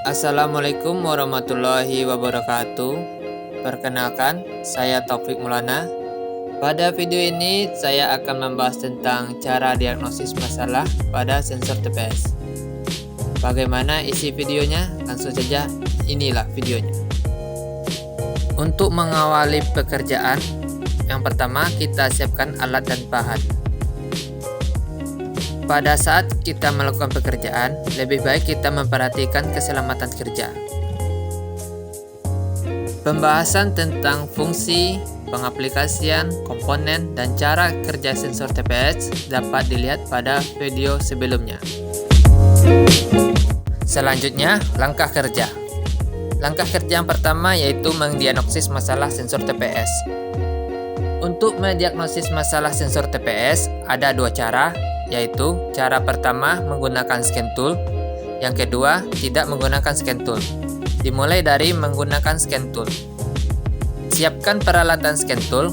Assalamualaikum warahmatullahi wabarakatuh. Perkenalkan, saya Taufik Maulana. Pada video ini saya akan membahas tentang cara diagnosis masalah pada sensor TPS. Bagaimana isi videonya? Langsung saja, inilah videonya. Untuk mengawali pekerjaan, yang pertama kita siapkan alat dan bahan. Pada saat kita melakukan pekerjaan, lebih baik kita memperhatikan keselamatan kerja. Pembahasan tentang fungsi, pengaplikasian, komponen, dan cara kerja sensor TPS dapat dilihat pada video sebelumnya. Selanjutnya, langkah kerja. Langkah kerja yang pertama yaitu mendiagnosis masalah sensor TPS. Untuk mendiagnosis masalah sensor TPS, ada dua cara, yaitu cara pertama menggunakan scan tool, yang kedua tidak menggunakan scan tool. Dimulai dari menggunakan scan tool. Siapkan peralatan scan tool,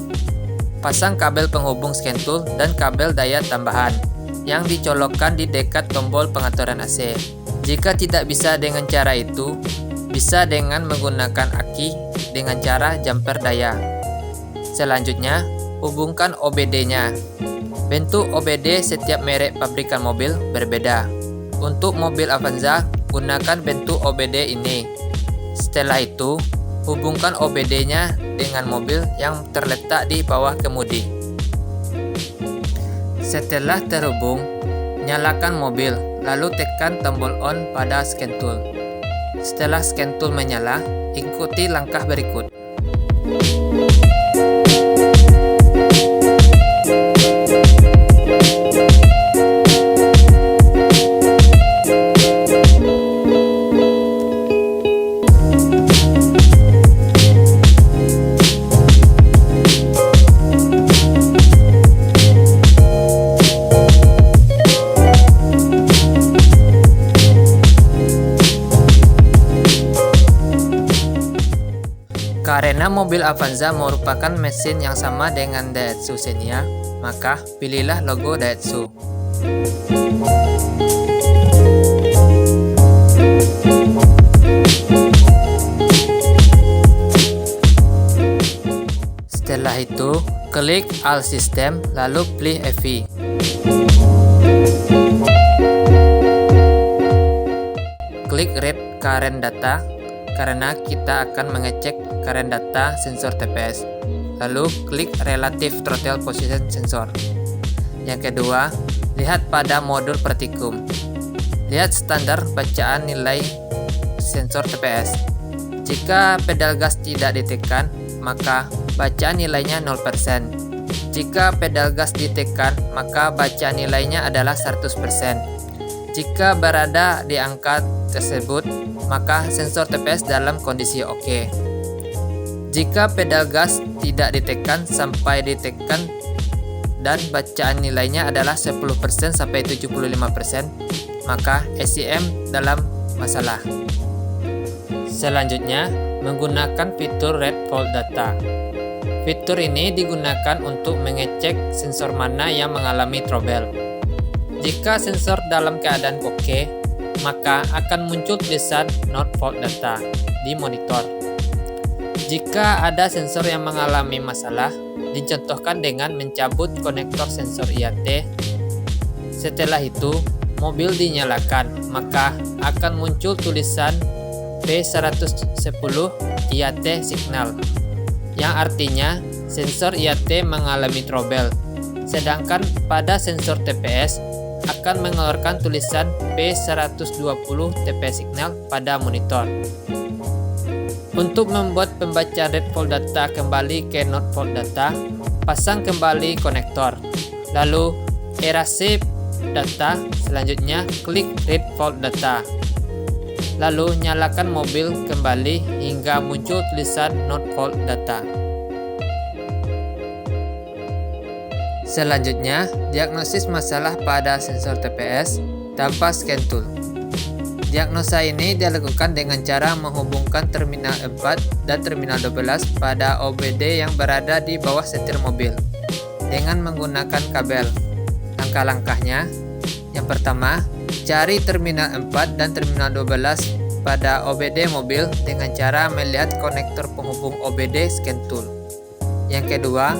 pasang kabel penghubung scan tool dan kabel daya tambahan yang dicolokkan di dekat tombol pengaturan AC. Jika tidak bisa dengan cara itu, bisa dengan menggunakan aki dengan cara jumper daya. Selanjutnya, hubungkan OBD-nya. Bentuk OBD setiap merek pabrikan mobil berbeda. Untuk mobil Avanza, gunakan bentuk OBD ini. Setelah itu, hubungkan OBD-nya dengan mobil yang terletak di bawah kemudi. Setelah terhubung, nyalakan mobil, lalu tekan tombol on pada scan tool. Setelah scan tool menyala, ikuti langkah berikut. Karena mobil Avanza merupakan mesin yang sama dengan Daihatsu Xenia, maka pilihlah logo Daihatsu. Setelah itu, klik All System, lalu pilih EV. Klik Read Current Data, karena kita akan mengecek current data sensor TPS. Lalu klik Relative Throttle Position Sensor. Yang kedua, lihat pada modul Pratikum. Lihat standar bacaan nilai sensor TPS. Jika pedal gas tidak ditekan, maka bacaan nilainya 0%. Jika pedal gas ditekan, maka bacaan nilainya adalah 100%. Jika berada di angka tersebut, maka sensor TPS dalam kondisi oke. Jika pedal gas tidak ditekan sampai ditekan dan bacaan nilainya adalah 10% sampai 75%, maka SCM dalam masalah. Selanjutnya, menggunakan fitur Red Fault Data. Fitur ini digunakan untuk mengecek sensor mana yang mengalami trouble. Jika sensor dalam keadaan oke, maka akan muncul tulisan Not Fault Data di monitor. Jika ada sensor yang mengalami masalah, dicontohkan dengan mencabut konektor sensor IAT. Setelah itu, mobil dinyalakan, maka akan muncul tulisan P110 IAT Signal, yang artinya sensor IAT mengalami trouble. Sedangkan pada sensor TPS akan mengeluarkan tulisan P120 TPS Signal pada monitor. Untuk membuat pembacaan Red Fault Data kembali ke Not Fault Data, pasang kembali konektor. Lalu erase data, selanjutnya klik Read Fault Data. Lalu nyalakan mobil kembali hingga muncul tulisan Not Fault Data. Selanjutnya, diagnosis masalah pada sensor TPS tanpa scan tool. Diagnosa ini dilakukan dengan cara menghubungkan terminal 4 dan terminal 12 pada OBD yang berada di bawah setir mobil dengan menggunakan kabel. Langkah-langkahnya, yang pertama, cari terminal 4 dan terminal 12 pada OBD mobil dengan cara melihat konektor penghubung OBD scan tool. Yang kedua,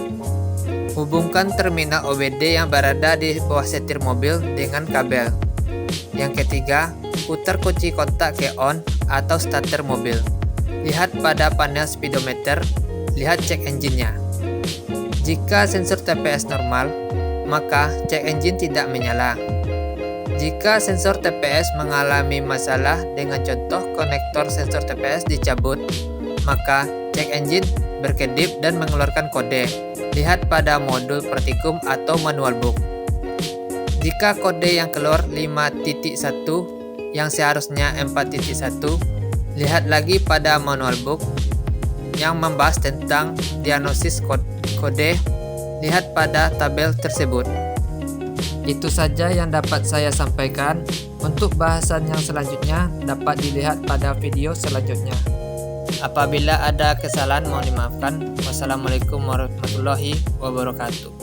hubungkan terminal OBD yang berada di bawah setir mobil dengan kabel. Yang ketiga, putar kunci kontak ke on atau starter mobil. Lihat pada panel speedometer, lihat cek engine-nya. Jika sensor TPS normal, maka cek engine tidak menyala. Jika sensor TPS mengalami masalah dengan contoh konektor sensor TPS dicabut, maka cek engine berkedip dan mengeluarkan kode. Lihat pada modul Pertikum atau manual book. Jika kode yang keluar 5.1 yang seharusnya 4.1, lihat lagi pada manual book yang membahas tentang diagnosis kode. Lihat pada tabel tersebut. Itu saja yang dapat saya sampaikan. Untuk bahasan yang selanjutnya dapat dilihat pada video selanjutnya. Apabila ada kesalahan mohon dimaafkan. Wassalamualaikum warahmatullahi wabarakatuh.